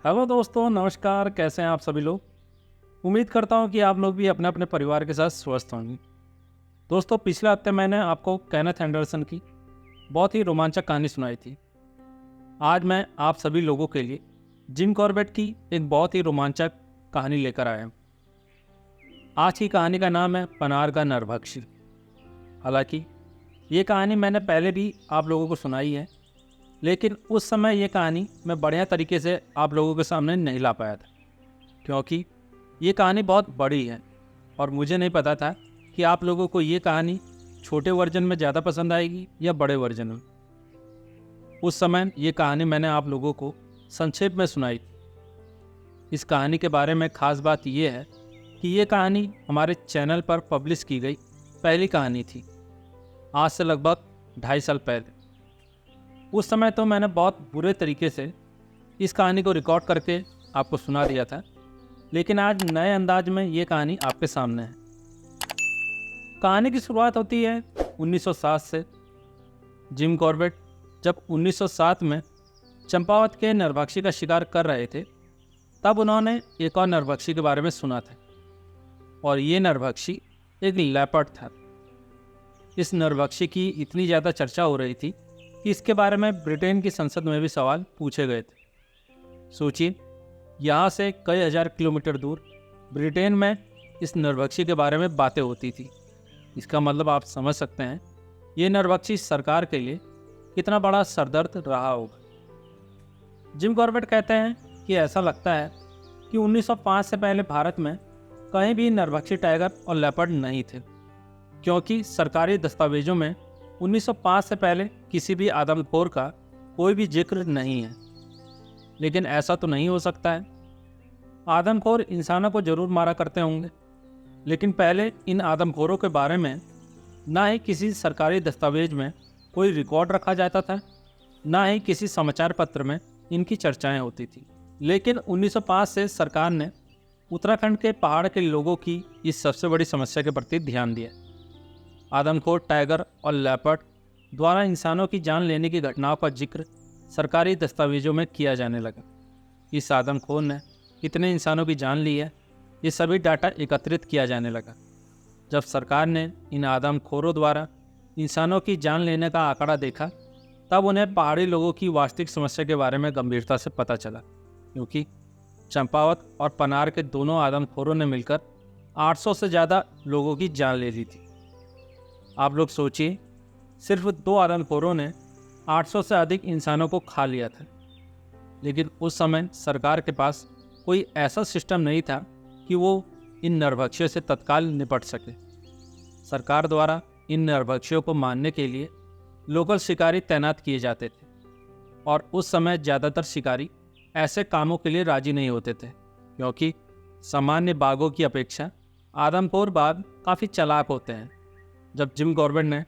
Hello दोस्तों, नमस्कार। कैसे हैं आप सभी लोग? उम्मीद करता हूं कि आप लोग भी अपने अपने परिवार के साथ स्वस्थ होंगे। दोस्तों, पिछले हफ्ते मैंने आपको केनेथ एंडरसन की बहुत ही रोमांचक कहानी सुनाई थी। आज मैं आप सभी लोगों के लिए जिम कॉर्बेट की एक बहुत ही रोमांचक कहानी लेकर आया हूं। आज की कहानी का नाम है पनार का नरभक्षी। हालांकि ये कहानी मैंने पहले भी आप लोगों को सुनाई है, लेकिन उस समय ये कहानी मैं बढ़िया तरीके से आप लोगों के सामने नहीं ला पाया था, क्योंकि ये कहानी बहुत बड़ी है और मुझे नहीं पता था कि आप लोगों को ये कहानी छोटे वर्जन में ज़्यादा पसंद आएगी या बड़े वर्जन में। उस समय ये कहानी मैंने आप लोगों को संक्षेप में सुनाई थी। इस कहानी के बारे में खास बात यह है कि ये कहानी हमारे चैनल पर पब्लिश की गई पहली कहानी थी, आज से लगभग 2.5 साल पहले। उस समय तो मैंने बहुत बुरे तरीके से इस कहानी को रिकॉर्ड करके आपको सुना दिया था, लेकिन आज नए अंदाज में ये कहानी आपके सामने है। कहानी की शुरुआत होती है 1907 से। जिम कॉर्बेट जब 1907 में चंपावत के नरभक्षी का शिकार कर रहे थे, तब उन्होंने एक और नरभक्षी के बारे में सुना था, और ये नरभक्षी एक लेपर्ड था। इस नरभक्षी की इतनी ज़्यादा चर्चा हो रही थी कि इसके बारे में ब्रिटेन की संसद में भी सवाल पूछे गए थे। सोचिए, यहाँ से कई हजार किलोमीटर दूर ब्रिटेन में इस नरभक्षी के बारे में बातें होती थी। इसका मतलब आप समझ सकते हैं ये नरभक्षी सरकार के लिए कितना बड़ा सरदर्द रहा होगा। जिम कॉर्बेट कहते हैं कि ऐसा लगता है कि 1905 से पहले भारत में कहीं भी नरभक्षी टाइगर और लेपर्ड नहीं थे, क्योंकि सरकारी दस्तावेजों में 1905 से पहले किसी भी आदमखोर का कोई भी जिक्र नहीं है। लेकिन ऐसा तो नहीं हो सकता है। आदमखोर इंसानों को जरूर मारा करते होंगे, लेकिन पहले इन आदमखोरों के बारे में ना ही किसी सरकारी दस्तावेज में कोई रिकॉर्ड रखा जाता था, ना ही किसी समाचार पत्र में इनकी चर्चाएं होती थी। लेकिन 1905 से सरकार ने उत्तराखंड के पहाड़ के लोगों की इस सबसे बड़ी समस्या के प्रति ध्यान दिया। आदमखोर टाइगर और लेपर्ड द्वारा इंसानों की जान लेने की घटनाओं का जिक्र सरकारी दस्तावेजों में किया जाने लगा। इस आदमखोर ने कितने इंसानों की जान ली है, ये सभी डाटा एकत्रित किया जाने लगा। जब सरकार ने इन आदमखोरों द्वारा इंसानों की जान लेने का आंकड़ा देखा, तब उन्हें पहाड़ी लोगों की वास्तविक समस्या के बारे में गंभीरता से पता चला, क्योंकि चंपावत और पनार के दोनों आदमखोरों ने मिलकर 800 से ज़्यादा लोगों की जान ले ली थी। आप लोग सोचिए, सिर्फ 2 आदमखोरों ने 800 से अधिक इंसानों को खा लिया था। लेकिन उस समय सरकार के पास कोई ऐसा सिस्टम नहीं था कि वो इन नरभक्षियों से तत्काल निपट सके। सरकार द्वारा इन नरभक्षियों को मारने के लिए लोकल शिकारी तैनात किए जाते थे, और उस समय ज़्यादातर शिकारी ऐसे कामों के लिए राजी नहीं होते थे, क्योंकि सामान्य बाघों की अपेक्षा आदमखोर बाघ काफ़ी चालाक होते हैं। जब जिम कॉर्बेट ने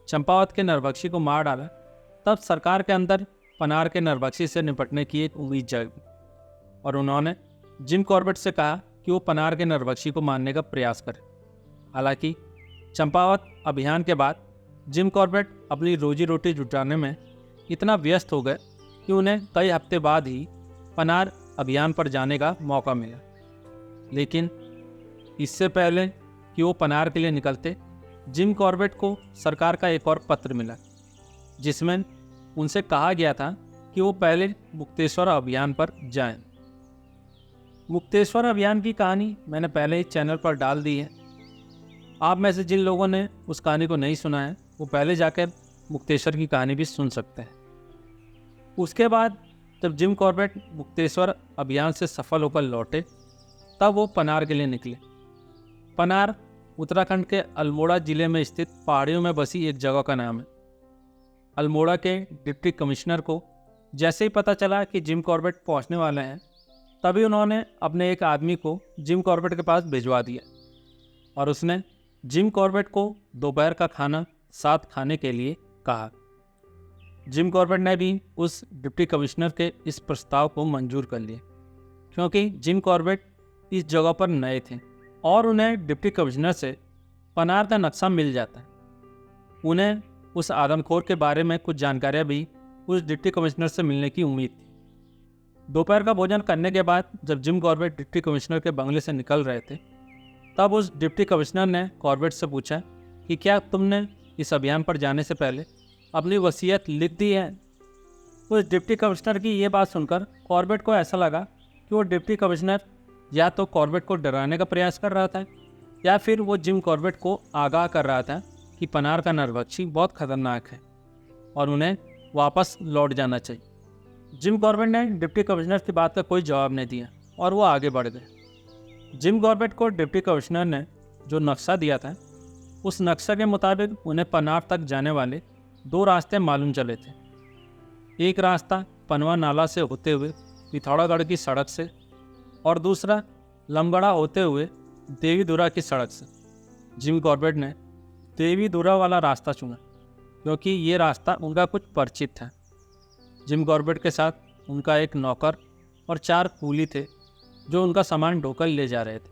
चंपावत के नरभक्षी को मार डाला, तब सरकार के अंदर पनार के नरभक्षी से निपटने की एक उम्मीद जागी, और उन्होंने जिम कॉर्बेट से कहा कि वो पनार के नरभक्षी को मारने का प्रयास करे। हालांकि चंपावत अभियान के बाद जिम कॉर्बेट अपनी रोजी रोटी जुटाने में इतना व्यस्त हो गए कि उन्हें कई हफ्ते बाद ही पनार अभियान पर जाने का मौका मिला। लेकिन इससे पहले कि वो पनार के लिए निकलते, जिम कॉर्बेट को सरकार का एक और पत्र मिला, जिसमें उनसे कहा गया था कि वो पहले मुक्तेश्वर अभियान पर जाएं। मुक्तेश्वर अभियान की कहानी मैंने पहले ही चैनल पर डाल दी है। आप में से जिन लोगों ने उस कहानी को नहीं सुना है, वो पहले जाकर मुक्तेश्वर की कहानी भी सुन सकते हैं। उसके बाद जब जिम कॉर्बेट मुक्तेश्वर अभियान से सफल होकर लौटे, तब वो पनार के लिए निकले। पनार उत्तराखंड के अल्मोड़ा जिले में स्थित पहाड़ियों में बसी एक जगह का नाम है। अल्मोड़ा के डिप्टी कमिश्नर को जैसे ही पता चला कि जिम कॉर्बेट पहुंचने वाले हैं, तभी उन्होंने अपने एक आदमी को जिम कॉर्बेट के पास भिजवा दिया, और उसने जिम कॉर्बेट को दोपहर का खाना साथ खाने के लिए कहा। जिम कॉर्बेट ने भी उस डिप्टी कमिश्नर के इस प्रस्ताव को मंजूर कर लिया, क्योंकि जिम कॉर्बेट इस जगह पर नए थे और उन्हें डिप्टी कमिश्नर से पनार का नक्शा मिल जाता है। उन्हें उस आदमखोर के बारे में कुछ जानकारियां भी उस डिप्टी कमिश्नर से मिलने की उम्मीद थी। दोपहर का भोजन करने के बाद जब जिम कॉर्बेट डिप्टी कमिश्नर के बंगले से निकल रहे थे, तब उस डिप्टी कमिश्नर ने कॉर्बेट से पूछा कि क्या तुमने इस अभियान पर जाने से पहले अपनी वसीयत लिख दी है। उस डिप्टी कमिश्नर की ये बात सुनकर कॉर्बेट को ऐसा लगा कि वो डिप्टी कमिश्नर या तो कॉर्बेट को डराने का प्रयास कर रहा था या फिर वो जिम कॉर्बेट को आगाह कर रहा था कि पनार का नरभक्षी बहुत खतरनाक है और उन्हें वापस लौट जाना चाहिए। जिम कॉर्बेट ने डिप्टी कमिश्नर की बात का कोई जवाब नहीं दिया और वो आगे बढ़ गए। जिम कॉर्बेट को डिप्टी कमिश्नर ने जो नक्शा दिया था, उस नक्शे के मुताबिक उन्हें पनार तक जाने वाले 2 रास्ते मालूम चले थे। एक रास्ता पनवा नाला से होते हुए पिथौरागढ़ की सड़क से और दूसरा लमगड़ा होते हुए देवीधुरा की सड़क से। जिम कॉर्बेट ने देवीधुरा वाला रास्ता चुना क्योंकि ये रास्ता उनका कुछ परिचित था। जिम कॉर्बेट के साथ उनका एक नौकर और 4 कूली थे जो उनका सामान ढोकर ले जा रहे थे।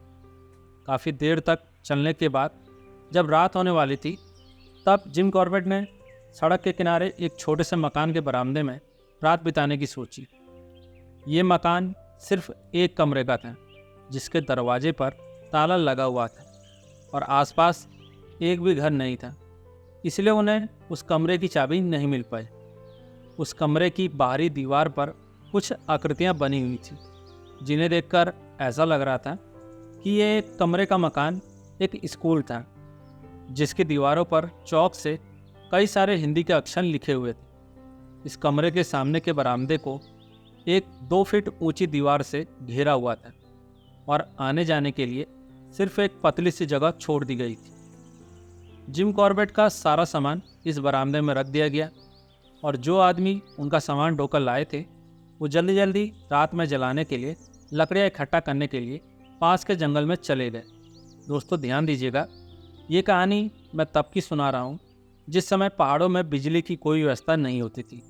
काफ़ी देर तक चलने के बाद जब रात होने वाली थी, तब जिम कॉर्बेट ने सड़क के किनारे एक छोटे से मकान के बरामदे में रात बिताने की सोची। ये मकान सिर्फ एक कमरे का था जिसके दरवाजे पर ताला लगा हुआ था और आसपास एक भी घर नहीं था, इसलिए उन्हें उस कमरे की चाबी नहीं मिल पाई। उस कमरे की बाहरी दीवार पर कुछ आकृतियां बनी हुई थी जिन्हें देखकर ऐसा लग रहा था कि ये एक कमरे का मकान एक स्कूल था, जिसकी दीवारों पर चौक से कई सारे हिंदी के अक्षर लिखे हुए थे। इस कमरे के सामने के बरामदे को एक 2 फीट ऊंची दीवार से घेरा हुआ था और आने जाने के लिए सिर्फ एक पतली सी जगह छोड़ दी गई थी। जिम कॉर्बेट का सारा सामान इस बरामदे में रख दिया गया और जो आदमी उनका सामान ढोकर लाए थे, वो जल्दी जल्दी रात में जलाने के लिए लकड़ियाँ इकट्ठा करने के लिए पास के जंगल में चले गए। दोस्तों ध्यान दीजिएगा, ये कहानी मैं तब की सुना रहा हूँ जिस समय पहाड़ों में बिजली की कोई व्यवस्था नहीं होती थी,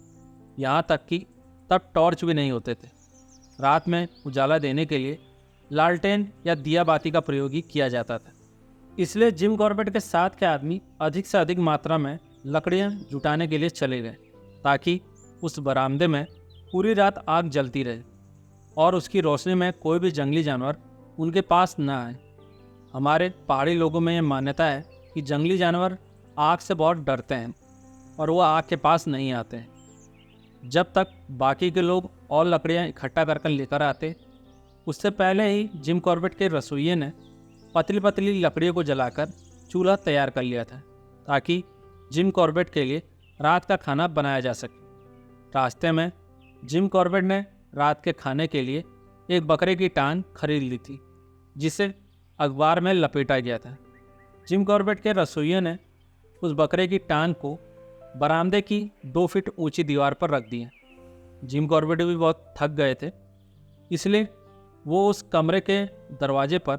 यहाँ तक कि तब टॉर्च भी नहीं होते थे। रात में उजाला देने के लिए लालटेन या दिया बाती का प्रयोग ही किया जाता था। इसलिए जिम कॉर्बेट के साथ के आदमी अधिक से अधिक मात्रा में लकड़ियाँ जुटाने के लिए चले गए ताकि उस बरामदे में पूरी रात आग जलती रहे और उसकी रोशनी में कोई भी जंगली जानवर उनके पास न आए। हमारे पहाड़ी लोगों में ये मान्यता है कि जंगली जानवर आग से बहुत डरते हैं और वो आग के पास नहीं आते हैं। जब तक बाकी के लोग और लकड़ियाँ इकट्ठा कर लेकर आते, उससे पहले ही जिम कॉर्बेट के रसोइये ने पतली पतली लकड़ियों को जलाकर चूल्हा तैयार कर लिया था ताकि जिम कॉर्बेट के लिए रात का खाना बनाया जा सके। रास्ते में जिम कॉर्बेट ने रात के खाने के लिए एक बकरे की टांग खरीद ली थी जिसे अखबार में लपेटा गया था। जिम कॉर्बेट के रसोइये ने उस बकरे की टांग को बरामदे की 2 फीट ऊंची दीवार पर रख दिया। जिम कॉर्बेट भी बहुत थक गए थे, इसलिए वो उस कमरे के दरवाजे पर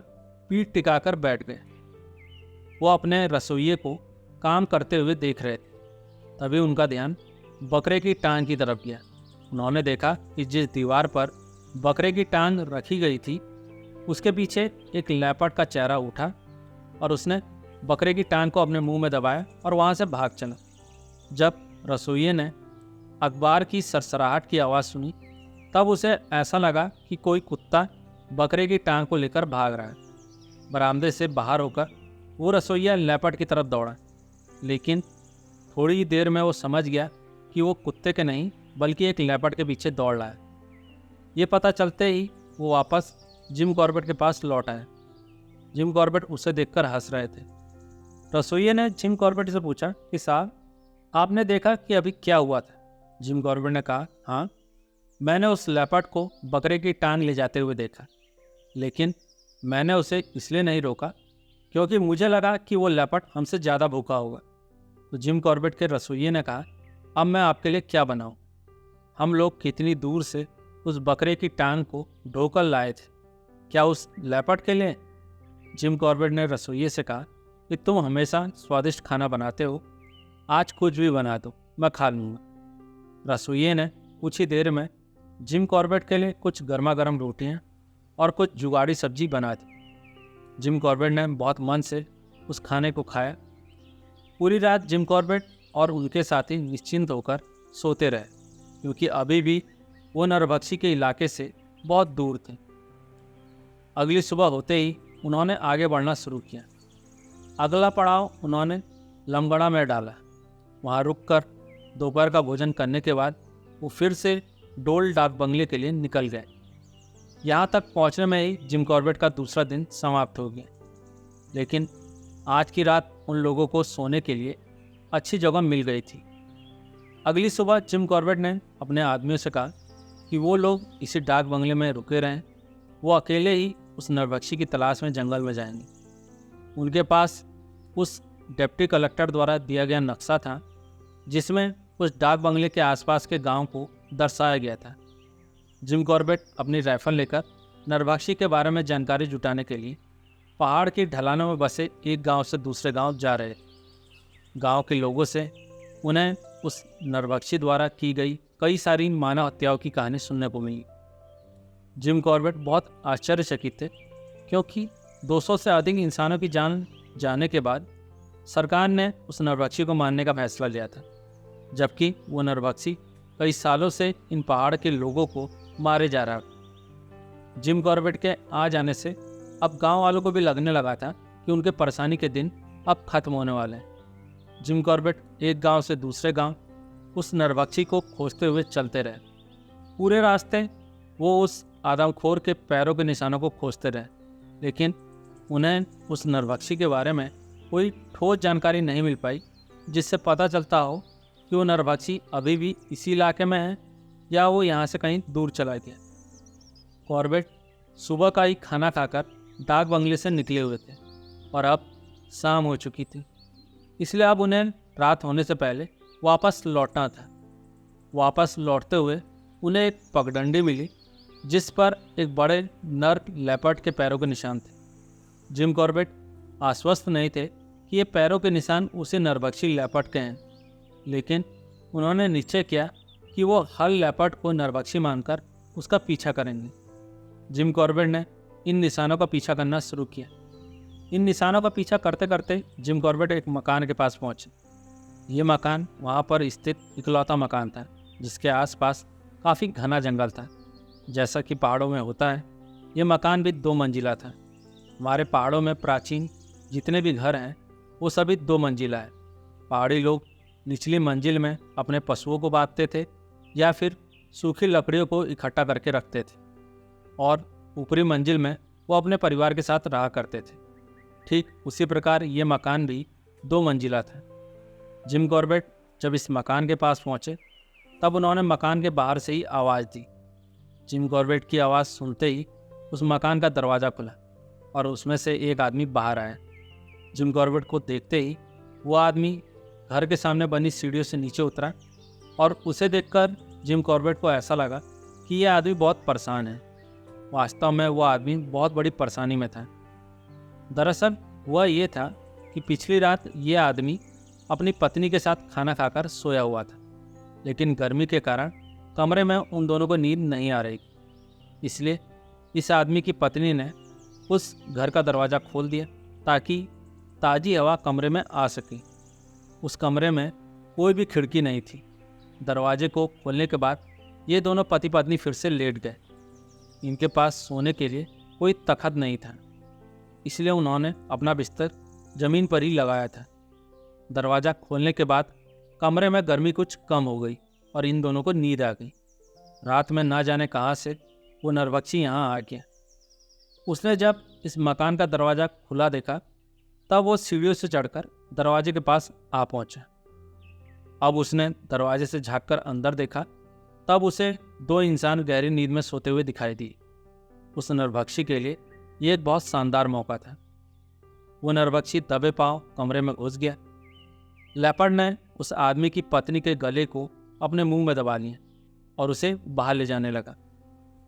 पीठ टिकाकर बैठ गए। वो अपने रसोइये को काम करते हुए देख रहे थे। तभी उनका ध्यान बकरे की टांग की तरफ गया। उन्होंने देखा कि जिस दीवार पर बकरे की टांग रखी गई थी, उसके पीछे एक लेपर्ड का चेहरा उठा और उसने बकरे की टांग को अपने मुंह में दबाया और वहाँ से भाग चला। जब रसोइये ने अखबार की सरसराहट की आवाज़ सुनी, तब उसे ऐसा लगा कि कोई कुत्ता बकरे की टांग को लेकर भाग रहा है। बरामदे से बाहर होकर वो रसोइया लेपर्ड की तरफ दौड़ा, लेकिन थोड़ी ही देर में वो समझ गया कि वो कुत्ते के नहीं बल्कि एक लेपर्ड के पीछे दौड़ रहा है। ये पता चलते ही वो वापस जिम कॉर्बेट के पास लौट आया। जिम कॉर्बेट उसे देखकर हंस रहे थे। रसोइये ने जिम कॉर्बेट से पूछा कि साहब, आपने देखा कि अभी क्या हुआ था? जिम कॉर्बेट ने कहा, हाँ, मैंने उस लेपर्ड को बकरे की टांग ले जाते हुए देखा, लेकिन मैंने उसे इसलिए नहीं रोका क्योंकि मुझे लगा कि वो लेपर्ड हमसे ज़्यादा भूखा होगा। तो जिम कॉर्बेट के रसोइये ने कहा, अब मैं आपके लिए क्या बनाऊं? हम लोग कितनी दूर से उस बकरे की टांग को ढोकर लाए थे, क्या उस लेपर्ड के लिए? जिम कॉर्बेट ने रसोइये से कहा कि तुम हमेशा स्वादिष्ट खाना बनाते हो, आज कुछ भी बना दो, मैं खा लूँगा। रसोइये ने कुछ ही देर में जिम कॉर्बेट के लिए कुछ गर्मा गर्म रोटियाँ और कुछ जुगाड़ी सब्जी बना दी। जिम कॉर्बेट ने बहुत मन से उस खाने को खाया। पूरी रात जिम कॉर्बेट और उनके साथी निश्चिंत होकर सोते रहे क्योंकि अभी भी वो नरभक्षी के इलाके से बहुत दूर थे। अगली सुबह होते ही उन्होंने आगे बढ़ना शुरू किया। अगला पड़ाव उन्होंने लमगड़ा में डाला। वहाँ रुककर दोपहर का भोजन करने के बाद वो फिर से डोल डाक बंगले के लिए निकल गए। यहाँ तक पहुँचने में ही जिम कॉर्बेट का दूसरा दिन समाप्त हो गया। लेकिन आज की रात उन लोगों को सोने के लिए अच्छी जगह मिल गई थी। अगली सुबह जिम कॉर्बेट ने अपने आदमियों से कहा कि वो लोग इसी डाक बंगले में रुके रहें। वो अकेले ही उस नरभक्षी की तलाश में जंगल में जाएंगे। उनके पास उस डिप्टी कलेक्टर द्वारा दिया गया नक्शा था जिसमें उस डाक बंगले के आसपास के गांव को दर्शाया गया था। जिम कॉर्बेट अपनी राइफल लेकर नरभक्षी के बारे में जानकारी जुटाने के लिए पहाड़ की ढलानों में बसे एक गांव से दूसरे गांव जा रहे थे। गांव के लोगों से उन्हें उस नरभक्षी द्वारा की गई कई सारी मानव हत्याओं की कहानी सुनने को मिली। जिम कॉर्बेट बहुत आश्चर्यचकित थे क्योंकि 200 से अधिक इंसानों की जान जाने के बाद सरकार ने उस नरभक्षी को मारने का फैसला लिया था, जबकि वो नरभक्षी कई सालों से इन पहाड़ के लोगों को मारे जा रहा था। जिम कॉर्बेट के आ जाने से अब गांव वालों को भी लगने लगा था कि उनके परेशानी के दिन अब खत्म होने वाले हैं। जिम कॉर्बेट एक गांव से दूसरे गांव उस नरभक्षी को खोजते हुए चलते रहे। पूरे रास्ते वो उस आदमखोर के पैरों के निशानों को खोजते रहे, लेकिन उन्हें उस नरभक्षी के बारे में कोई ठोस जानकारी नहीं मिल पाई जिससे पता चलता हो कि वो नरभक्षी अभी भी इसी इलाके में है या वो यहाँ से कहीं दूर चला गया। कॉर्बेट सुबह का ही खाना खाकर डाक बंगले से निकले हुए थे और अब शाम हो चुकी थी, इसलिए अब उन्हें रात होने से पहले वापस लौटना था। वापस लौटते हुए उन्हें एक पगडंडी मिली जिस पर एक बड़े नर लेपर्ड के पैरों के निशान थे। जिम कॉर्बेट आश्वस्त नहीं थे कि ये पैरों के निशान उसी नरभक्षी लेपर्ड के हैं, लेकिन उन्होंने निश्चय किया कि वो हर लेपर्ड को नरभक्षी मानकर उसका पीछा करेंगे। जिम कॉर्बेट ने इन निशानों का पीछा करना शुरू किया। इन निशानों का पीछा करते करते जिम कॉर्बेट एक मकान के पास पहुंचे। ये मकान वहाँ पर स्थित इकलौता मकान था जिसके आसपास काफ़ी घना जंगल था। जैसा कि पहाड़ों में होता है, ये मकान भी 2 मंजिला था। हमारे पहाड़ों में प्राचीन जितने भी घर हैं वो सभी 2 मंजिला है। पहाड़ी लोग निचली मंजिल में अपने पशुओं को बांधते थे या फिर सूखी लकड़ियों को इकट्ठा करके रखते थे और ऊपरी मंजिल में वो अपने परिवार के साथ रहा करते थे। ठीक उसी प्रकार ये मकान भी 2 मंजिला था। जिम कॉर्बेट जब इस मकान के पास पहुँचे तब उन्होंने मकान के बाहर से ही आवाज़ दी। जिम कॉर्बेट की आवाज़ सुनते ही उस मकान का दरवाज़ा खुला और उसमें से एक आदमी बाहर आया। जिम कॉर्बेट को देखते ही वो आदमी घर के सामने बनी सीढ़ियों से नीचे उतरा और उसे देखकर जिम कॉर्बेट को ऐसा लगा कि यह आदमी बहुत परेशान है। वास्तव में वो आदमी बहुत बड़ी परेशानी में था। दरअसल वह ये था कि पिछली रात ये आदमी अपनी पत्नी के साथ खाना खाकर सोया हुआ था, लेकिन गर्मी के कारण कमरे में उन दोनों को नींद नहीं आ रही। इसलिए इस आदमी की पत्नी ने उस घर का दरवाज़ा खोल दिया ताकि ताज़ी हवा कमरे में आ सके। उस कमरे में कोई भी खिड़की नहीं थी। दरवाजे को खोलने के बाद ये दोनों पति पत्नी फिर से लेट गए। इनके पास सोने के लिए कोई तखत नहीं था, इसलिए उन्होंने अपना बिस्तर ज़मीन पर ही लगाया था। दरवाज़ा खोलने के बाद कमरे में गर्मी कुछ कम हो गई और इन दोनों को नींद आ गई। रात में ना जाने कहाँ से वो नरभक्षी यहाँ आ गया। उसने जब इस मकान का दरवाज़ा खुला देखा तब वो सीढ़ियों से चढ़कर दरवाजे के पास आ पहुँचा। अब उसने दरवाजे से झांककर अंदर देखा तब उसे 2 इंसान गहरी नींद में सोते हुए दिखाई दिए। उस नरभक्षी के लिए ये एक बहुत शानदार मौका था। वो नरभक्षी दबे पांव कमरे में घुस गया। लेपर्ड ने उस आदमी की पत्नी के गले को अपने मुंह में दबा लिया और उसे बाहर ले जाने लगा।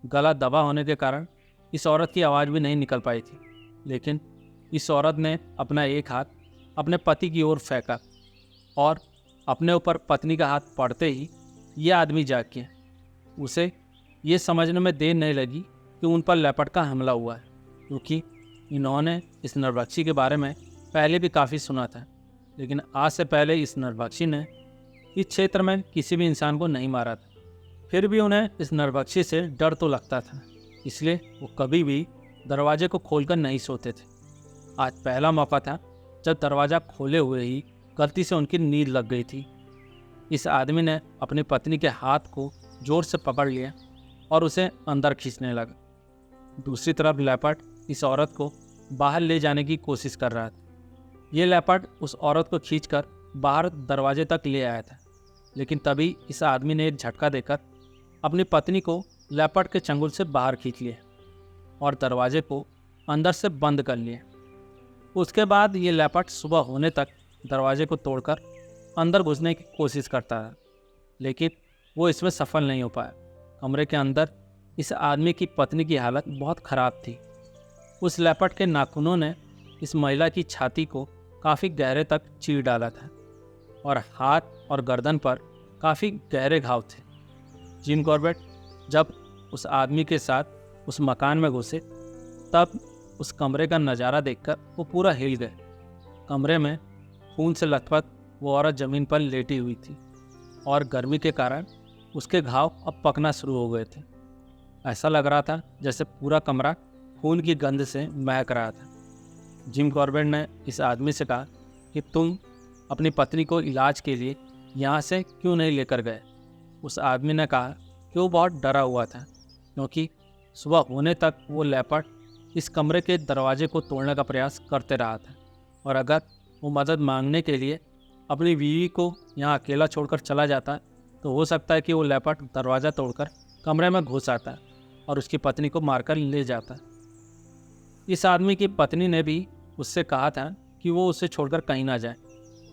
गला दबा होने के कारण इस औरत की आवाज़ भी नहीं निकल पाई थी, लेकिन इस औरत ने अपना एक हाथ अपने पति की ओर फेंका और अपने ऊपर पत्नी का हाथ पड़ते ही ये आदमी जाग गया। उसे ये समझने में देर नहीं लगी कि उन पर लेपर्ड का हमला हुआ है, क्योंकि इन्होंने इस नरभक्षी के बारे में पहले भी काफ़ी सुना था, लेकिन आज से पहले इस नरभक्षी ने इस क्षेत्र में किसी भी इंसान को नहीं मारा था। फिर भी उन्हें इस नरभक्षी से डर तो लगता था, इसलिए वो कभी भी दरवाजे को खोलकर नहीं सोते थे। आज पहला मौका था जब दरवाज़ा खोले हुए ही गलती से उनकी नींद लग गई थी। इस आदमी ने अपनी पत्नी के हाथ को जोर से पकड़ लिया और उसे अंदर खींचने लगा। दूसरी तरफ लेपर्ड इस औरत को बाहर ले जाने की कोशिश कर रहा था। ये लेपर्ड उस औरत को खींचकर बाहर दरवाजे तक ले आया था, लेकिन तभी इस आदमी ने एक झटका देकर अपनी पत्नी को लेपर्ड के चंगुल से बाहर खींच लिया और दरवाजे को अंदर से बंद कर लिया। उसके बाद ये लेपर्ड सुबह होने तक दरवाजे को तोड़कर अंदर घुसने की कोशिश करता रहा, लेकिन वो इसमें सफल नहीं हो पाया। कमरे के अंदर इस आदमी की पत्नी की हालत बहुत ख़राब थी। उस लेपर्ड के नाखूनों ने इस महिला की छाती को काफ़ी गहरे तक चीर डाला था और हाथ और गर्दन पर काफ़ी गहरे घाव थे। जिम कॉर्बेट जब उस आदमी के साथ उस मकान में घुसे तब उस कमरे का नज़ारा देखकर वो पूरा हिल गए। कमरे में खून से लथपथ वो औरत ज़मीन पर लेटी हुई थी और गर्मी के कारण उसके घाव अब पकना शुरू हो गए थे। ऐसा लग रहा था जैसे पूरा कमरा खून की गंध से महक रहा था। जिम कॉर्बेट ने इस आदमी से कहा कि तुम अपनी पत्नी को इलाज के लिए यहाँ से क्यों नहीं लेकर गए। उस आदमी ने कहा कि वो बहुत डरा हुआ था, क्योंकि सुबह होने तक वो लेपर्ड इस कमरे के दरवाजे को तोड़ने का प्रयास करते रहा था और अगर वो मदद मांगने के लिए अपनी बीवी को यहाँ अकेला छोड़कर चला जाता तो हो सकता है कि वो लेपर्ड दरवाज़ा तोड़कर कमरे में घुस आता और उसकी पत्नी को मारकर ले जाता। इस आदमी की पत्नी ने भी उससे कहा था कि वो उसे छोड़कर कहीं ना जाए,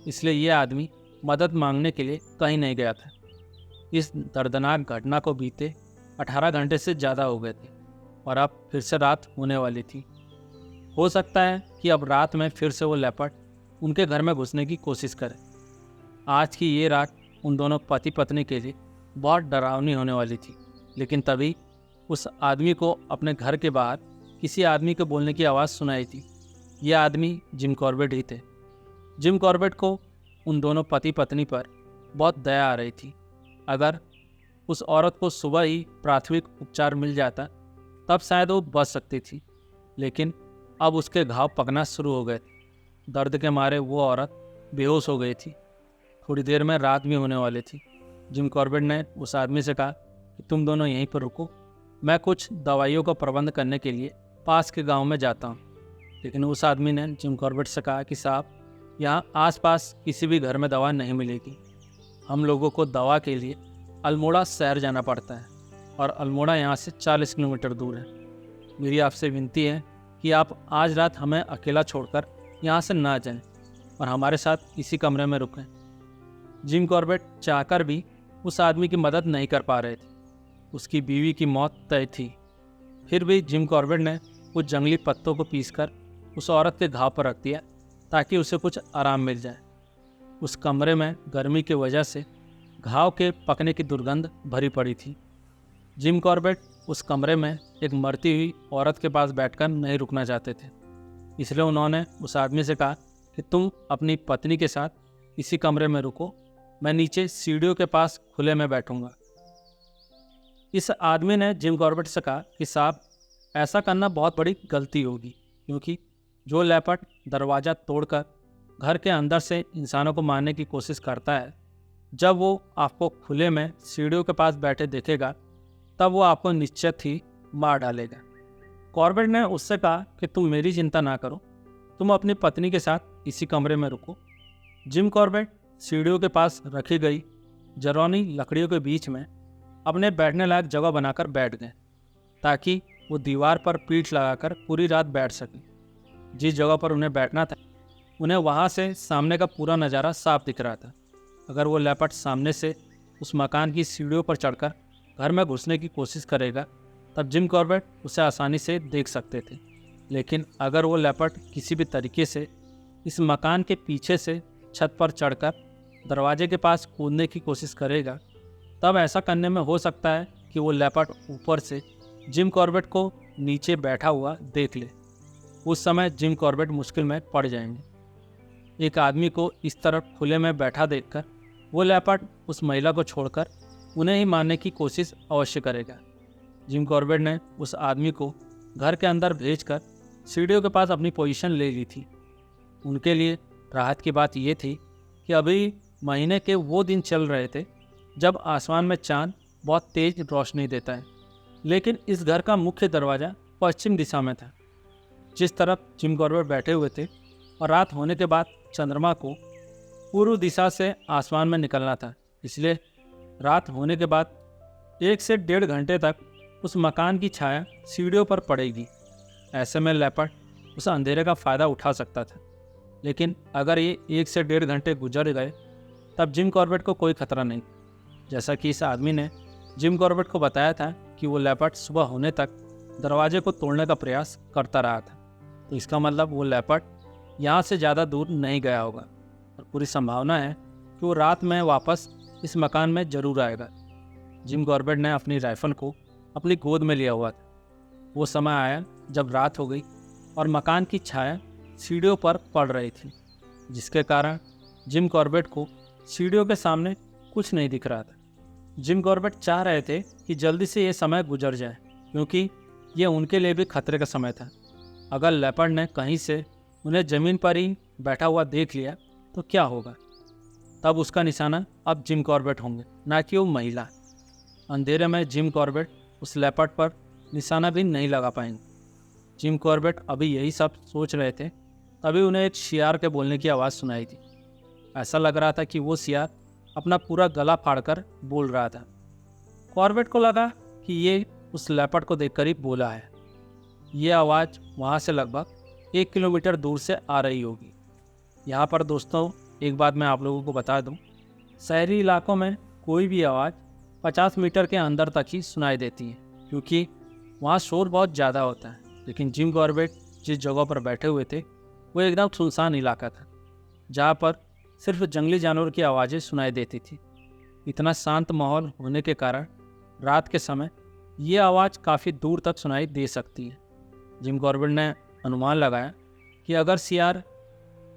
इसलिए ये आदमी मदद मांगने के लिए कहीं नहीं गया था। इस दर्दनाक घटना को बीते 18 घंटे से ज़्यादा हो गए थे और अब फिर से रात होने वाली थी। हो सकता है कि अब रात में फिर से वो लेपर्ड उनके घर में घुसने की कोशिश करे। आज की ये रात उन दोनों पति पत्नी के लिए बहुत डरावनी होने वाली थी, लेकिन तभी उस आदमी को अपने घर के बाहर किसी आदमी के बोलने की आवाज़ सुनाई थी। यह आदमी जिम कॉर्बेट ही थे। जिम कॉर्बेट को उन दोनों पति पत्नी पर बहुत दया आ रही थी। अगर उस औरत को सुबह ही प्राथमिक उपचार मिल जाता तब शायद वो बच सकती थी, लेकिन अब उसके घाव पकना शुरू हो गए थे। दर्द के मारे वो औरत बेहोश हो गई थी। थोड़ी देर में रात भी होने वाली थी। जिम कॉर्बेट ने उस आदमी से कहा कि तुम दोनों यहीं पर रुको, मैं कुछ दवाइयों का प्रबंध करने के लिए पास के गांव में जाता हूं। लेकिन उस आदमी ने जिम कॉर्बेट से कहा कि साहब, यहाँ आसपास किसी भी घर में दवा नहीं मिलेगी। हम लोगों को दवा के लिए अल्मोड़ा शहर जाना पड़ता है और अल्मोड़ा यहाँ से 40 किलोमीटर दूर है। मेरी आपसे विनती है कि आप आज रात हमें अकेला छोड़कर यहाँ से ना जाएं और हमारे साथ इसी कमरे में रुकें। जिम कॉर्बेट चाहकर भी उस आदमी की मदद नहीं कर पा रहे थे। उसकी बीवी की मौत तय थी। फिर भी जिम कॉर्बेट ने कुछ जंगली पत्तों को पीसकर उस औरत के घाव पर रख दिया ताकि उसे कुछ आराम मिल जाए। उस कमरे में गर्मी की वजह से घाव के पकने की दुर्गंध भरी पड़ी थी। जिम कॉर्बेट उस कमरे में एक मरती हुई औरत के पास बैठकर नहीं रुकना चाहते थे, इसलिए उन्होंने उस आदमी से कहा कि तुम अपनी पत्नी के साथ इसी कमरे में रुको, मैं नीचे सीढ़ियों के पास खुले में बैठूंगा। इस आदमी ने जिम कॉर्बेट से कहा कि साहब, ऐसा करना बहुत बड़ी गलती होगी, क्योंकि जो लेपर्ड दरवाज़ा तोड़कर घर के अंदर से इंसानों को मारने की कोशिश करता है, जब वो आपको खुले में सीढ़ियों के पास बैठे देखेगा तब वो आपको निश्चित ही मार डालेगा। कॉर्बेट ने उससे कहा कि तुम मेरी चिंता ना करो, तुम अपनी पत्नी के साथ इसी कमरे में रुको। जिम कॉर्बेट सीढ़ियों के पास रखी गई जरौनी लकड़ियों के बीच में अपने बैठने लायक जगह बनाकर बैठ गए, ताकि वो दीवार पर पीठ लगाकर पूरी रात बैठ सकें। जिस जगह पर उन्हें बैठना था, उन्हें वहाँ से सामने का पूरा नज़ारा साफ दिख रहा था। अगर वो लेपर्ड सामने से उस मकान की सीढ़ियों पर चढ़कर घर में घुसने की कोशिश करेगा तब जिम कॉर्बेट उसे आसानी से देख सकते थे। लेकिन अगर वो लेपर्ड किसी भी तरीके से इस मकान के पीछे से छत पर चढ़कर दरवाजे के पास कूदने की कोशिश करेगा, तब ऐसा करने में हो सकता है कि वो लेपर्ड ऊपर से जिम कॉर्बेट को नीचे बैठा हुआ देख ले। उस समय जिम कॉर्बेट मुश्किल में पड़ जाएंगे। एक आदमी को इस तरफ खुले में बैठा देखकर वो लेपर्ड उस महिला को छोड़कर उन्हें ही मारने की कोशिश अवश्य करेगा। जिम कॉर्बेट ने उस आदमी को घर के अंदर भेजकर सीढ़ियों के पास अपनी पोजीशन ले ली थी। उनके लिए राहत की बात यह थी कि अभी महीने के वो दिन चल रहे थे जब आसमान में चांद बहुत तेज रोशनी देता है, लेकिन इस घर का मुख्य दरवाज़ा पश्चिम दिशा में था। जिस तरफ जिम कॉर्बेट बैठे हुए थे और रात होने के बाद चंद्रमा को पूर्व दिशा से आसमान में निकलना था, इसलिए रात होने के बाद 1 से 1.5 घंटे तक उस मकान की छाया सीढ़ियों पर पड़ेगी। ऐसे में लेपर्ड उस अंधेरे का फ़ायदा उठा सकता था, लेकिन अगर ये 1 से 1.5 घंटे गुजर गए तब जिम कॉर्बेट को कोई खतरा नहीं। जैसा कि इस आदमी ने जिम कॉर्बेट को बताया था कि वो लेपर्ड सुबह होने तक दरवाजे को तोड़ने का प्रयास करता रहा था, तो इसका मतलब वो लेपर्ड यहाँ से ज़्यादा दूर नहीं गया होगा और पूरी संभावना है कि वो रात में वापस इस मकान में ज़रूर आएगा। जिम कॉर्बेट ने अपनी राइफ़ल को अपनी गोद में लिया हुआ था। वो समय आया जब रात हो गई और मकान की छाया सीढ़ियों पर पड़ रही थी, जिसके कारण जिम कॉर्बेट को सीढ़ियों के सामने कुछ नहीं दिख रहा था। जिम कॉर्बेट चाह रहे थे कि जल्दी से ये समय गुजर जाए, क्योंकि ये उनके लिए भी खतरे का समय था। अगर लेपर्ड ने कहीं से उन्हें ज़मीन पर ही बैठा हुआ देख लिया तो क्या होगा? तब उसका निशाना अब जिम कॉर्बेट होंगे, ना कि वो महिला। अंधेरे में जिम कॉर्बेट उस लेपर्ड पर निशाना भी नहीं लगा पाएंगे। जिम कॉर्बेट अभी यही सब सोच रहे थे, तभी उन्हें एक शियार के बोलने की आवाज़ सुनाई थी। ऐसा लग रहा था कि वो शियार अपना पूरा गला फाड़कर बोल रहा था। कॉर्बेट को लगा कि ये उस लेपर्ड को देखकर ही बोला है। ये आवाज़ वहाँ से लगभग 1 किलोमीटर दूर से आ रही होगी। यहाँ पर दोस्तों एक बात मैं आप लोगों को बता दूँ, शहरी इलाकों में कोई भी आवाज़ 50 मीटर के अंदर तक ही सुनाई देती है, क्योंकि वहाँ शोर बहुत ज़्यादा होता है। लेकिन जिम कॉर्बेट जिस जगह पर बैठे हुए थे वो एकदम सुनसान इलाका था, जहाँ पर सिर्फ जंगली जानवर की आवाज़ें सुनाई देती थी। इतना शांत माहौल होने के कारण रात के समय ये आवाज़ काफ़ी दूर तक सुनाई दे सकती है। जिम कॉर्बेट ने अनुमान लगाया कि अगर सियार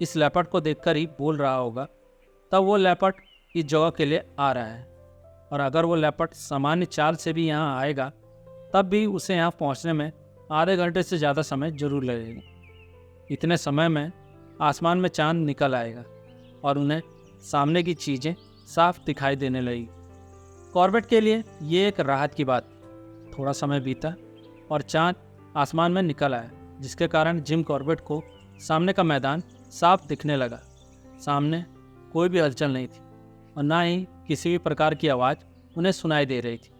इस लेपर्ड को देखकर ही बोल रहा होगा, तब वो लेपर्ड इस जगह के लिए आ रहा है, और अगर वो लेपर्ड सामान्य चाल से भी यहाँ आएगा तब भी उसे यहाँ पहुँचने में आधे घंटे से ज़्यादा समय जरूर लगेगा। इतने समय में आसमान में चांद निकल आएगा और उन्हें सामने की चीज़ें साफ दिखाई देने लगी। कॉर्बेट के लिए ये एक राहत की बात। थोड़ा समय बीता और चांद आसमान में निकल आया, जिसके कारण जिम कॉर्बेट को सामने का मैदान साफ दिखने लगा। सामने कोई भी हलचल नहीं थी और ना ही किसी भी प्रकार की आवाज़ उन्हें सुनाई दे रही थी।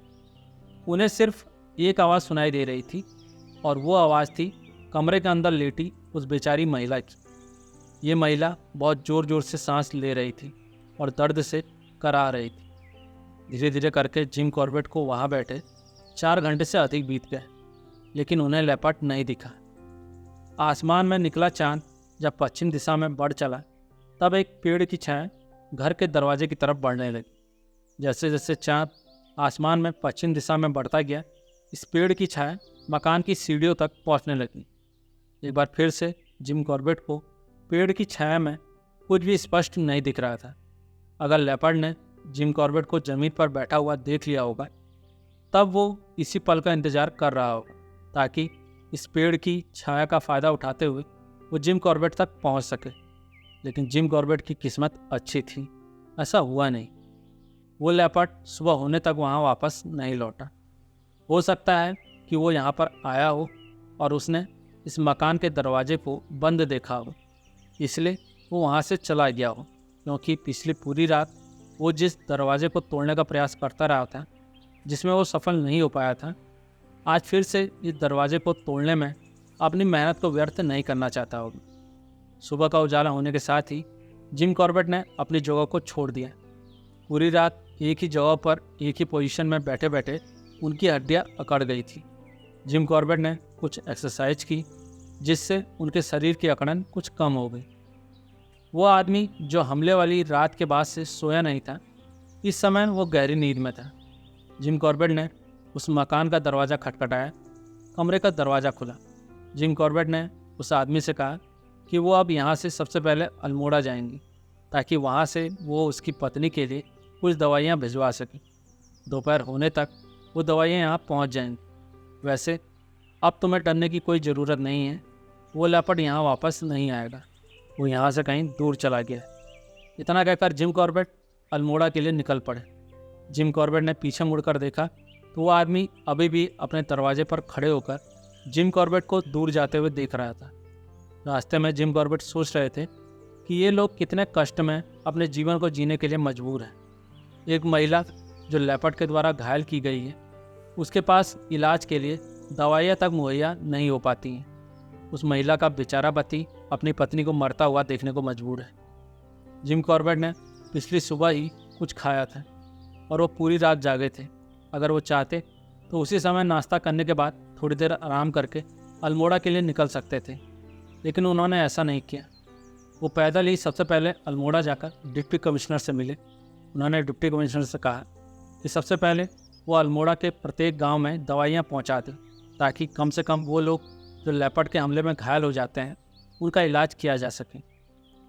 उन्हें सिर्फ एक आवाज़ सुनाई दे रही थी, और वो आवाज़ थी कमरे के अंदर लेटी उस बेचारी महिला की। ये महिला बहुत ज़ोर ज़ोर से सांस ले रही थी और दर्द से करा रही थी। धीरे धीरे करके जिम कॉर्बेट को वहाँ बैठे 4 घंटे से अधिक बीत गए, लेकिन उन्हें लेपर्ड नहीं दिखा। आसमान में निकला चांद जब पश्चिम दिशा में बढ़ चला, तब एक पेड़ की छाया घर के दरवाजे की तरफ बढ़ने लगी। जैसे जैसे चांद आसमान में पश्चिम दिशा में बढ़ता गया, इस पेड़ की छाया मकान की सीढ़ियों तक पहुंचने लगी। एक बार फिर से जिम कॉर्बेट को पेड़ की छाया में कुछ भी स्पष्ट नहीं दिख रहा था। अगर लेपर्ड ने जिम कॉर्बेट को ज़मीन पर बैठा हुआ देख लिया होगा, तब वो इसी पल का इंतज़ार कर रहा होगा, ताकि इस पेड़ की छाया का फ़ायदा उठाते हुए वो जिम कॉर्बेट तक पहुंच सके। लेकिन जिम कॉर्बेट की किस्मत अच्छी थी, ऐसा हुआ नहीं। वो लेपर्ड सुबह होने तक वहाँ वापस नहीं लौटा। हो सकता है कि वो यहाँ पर आया हो और उसने इस मकान के दरवाजे को बंद देखा हो, इसलिए वो वहाँ से चला गया हो, क्योंकि पिछली पूरी रात वो जिस दरवाजे को तोड़ने का प्रयास करता रहा था, जिसमें वो सफल नहीं हो पाया था, आज फिर से इस दरवाजे को तोड़ने में अपनी मेहनत को व्यर्थ नहीं करना चाहता होगा। सुबह का उजाला होने के साथ ही जिम कॉर्बेट ने अपनी जगह को छोड़ दिया। पूरी रात एक ही जगह पर एक ही पोजीशन में बैठे बैठे उनकी हड्डियां अकड़ गई थी। जिम कॉर्बेट ने कुछ एक्सरसाइज की, जिससे उनके शरीर की अकड़न कुछ कम हो गई। वो आदमी जो हमले वाली रात के बाद से सोया नहीं था, इस समय वो गहरी नींद में था। जिम कॉर्बेट ने उस मकान का दरवाज़ा खटखटाया। कमरे का दरवाज़ा खुला। जिम कॉर्बेट ने उस आदमी से कहा कि वो अब यहाँ से सबसे पहले अल्मोड़ा जाएंगी, ताकि वहाँ से वो उसकी पत्नी के लिए कुछ दवाइयाँ भिजवा सकें। दोपहर होने तक वो दवाइयाँ यहाँ पहुँच जाएंगी। वैसे अब तुम्हें डरने की कोई ज़रूरत नहीं है, वो लेपर्ड यहाँ वापस नहीं आएगा, वो यहाँ से कहीं दूर चला गया है। इतना कहकर जिम कॉर्बेट अल्मोड़ा के लिए निकल पड़े। जिम कॉर्बेट ने पीछे मुड़कर देखा तो वो आदमी अभी भी अपने दरवाजे पर खड़े होकर जिम कॉर्बेट को दूर जाते हुए देख रहा था। रास्ते में जिम कॉर्बेट सोच रहे थे कि ये लोग कितने कष्ट में अपने जीवन को जीने के लिए मजबूर हैं। एक महिला जो लेपर्ड के द्वारा घायल की गई है, उसके पास इलाज के लिए दवाइयाँ तक मुहैया नहीं हो पाती हैं। उस महिला का बेचारा पति अपनी पत्नी को मरता हुआ देखने को मजबूर है। जिम कॉर्बेट ने पिछली सुबह ही कुछ खाया था और वो पूरी रात जागे थे। अगर वो चाहते तो उसी समय नाश्ता करने के बाद थोड़ी देर आराम करके अल्मोड़ा के लिए निकल सकते थे, लेकिन उन्होंने ऐसा नहीं किया। वो पैदल ही सबसे पहले अल्मोड़ा जाकर डिप्टी कमिश्नर से मिले। उन्होंने डिप्टी कमिश्नर से कहा कि सबसे पहले वो अल्मोड़ा के प्रत्येक गांव में दवाइयाँ पहुंचा दें, ताकि कम से कम वो लोग जो लेपर्ड के हमले में घायल हो जाते हैं उनका इलाज किया जा सके।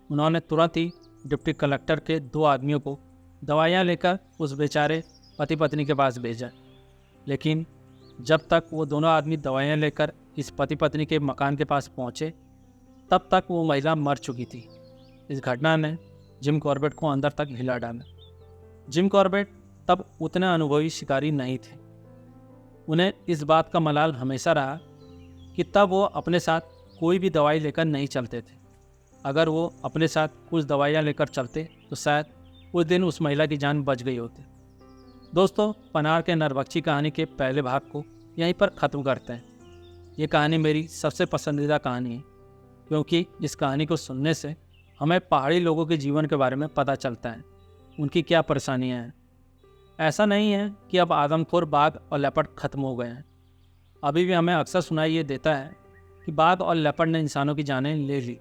उन्होंने तुरंत ही डिप्टी कलेक्टर के 2 आदमियों को दवाइयाँ लेकर उस बेचारे पति पत्नी के पास भेजा, लेकिन जब तक वो दोनों आदमी दवाइयाँ लेकर इस पति पत्नी के मकान के पास पहुँचे तब तक वो महिला मर चुकी थी। इस घटना ने जिम कॉर्बेट को अंदर तक हिला डाला। जिम कॉर्बेट तब उतने अनुभवी शिकारी नहीं थे। उन्हें इस बात का मलाल हमेशा रहा कि तब वो अपने साथ कोई भी दवाई लेकर नहीं चलते थे। अगर वो अपने साथ कुछ दवाइयाँ लेकर चलते तो शायद उस दिन उस महिला की जान बच गई होती। दोस्तों, पनार के नरबक्षी कहानी के पहले भाग को यहीं पर ख़त्म करते हैं। ये कहानी मेरी सबसे पसंदीदा कहानी है, क्योंकि इस कहानी को सुनने से हमें पहाड़ी लोगों के जीवन के बारे में पता चलता है, उनकी क्या परेशानियां हैं। ऐसा नहीं है कि अब आदमखोर बाघ और लेपर्ड खत्म हो गए हैं। अभी भी हमें अक्सर सुनाई ये देता है कि बाघ और लेपर्ड ने इंसानों की जानें ले ली,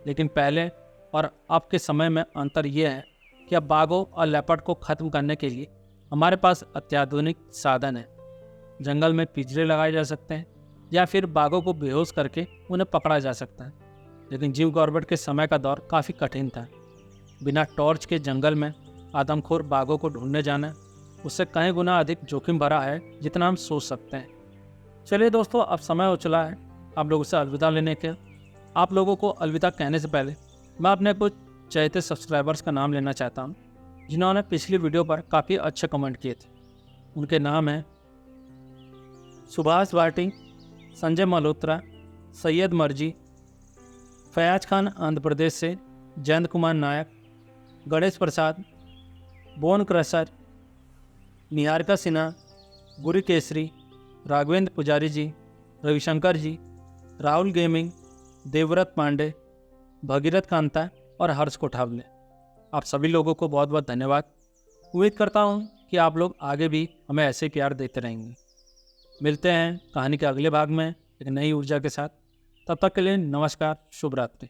लेकिन पहले और अब के समय में अंतर यह है कि अब बाघों और लेपर्ड को ख़त्म करने के लिए हमारे पास अत्याधुनिक साधन है। जंगल में पिंजरे लगाए जा सकते हैं या फिर बाघों को बेहोश करके उन्हें पकड़ा जा सकता है। लेकिन जिम कॉर्बेट के समय का दौर काफ़ी कठिन था। बिना टॉर्च के जंगल में आदमखोर बाघों को ढूंढने जाना उससे कई गुना अधिक जोखिम भरा है जितना हम सोच सकते हैं। चलिए दोस्तों, अब समय हो चला है आप लोगों से अलविदा लेने के। आप लोगों को अलविदा कहने से पहले मैं अपने कुछ चहेते सब्सक्राइबर्स का नाम लेना चाहता हूँ, जिन्होंने पिछली वीडियो पर काफ़ी अच्छे कमेंट किए थे। उनके नाम हैं सुभाष भाटी, संजय मल्होत्रा, सैयद मर्जी, फयाज खान आंध्र प्रदेश से, जयंत कुमार नायक, गणेश प्रसाद, बोन क्रशर, निहारिका सिन्हा, गुरु केसरी, राघवेंद्र पुजारी जी, रविशंकर जी, राहुल गेमिंग, देवव्रत पांडे, भगीरथ कांता और हर्ष कोठावले। आप सभी लोगों को बहुत बहुत धन्यवाद। उम्मीद करता हूँ कि आप लोग आगे भी हमें ऐसे प्यार देते रहेंगे। मिलते हैं कहानी के अगले भाग में एक नई ऊर्जा के साथ। तब तक के लिए नमस्कार, शुभ रात्रि।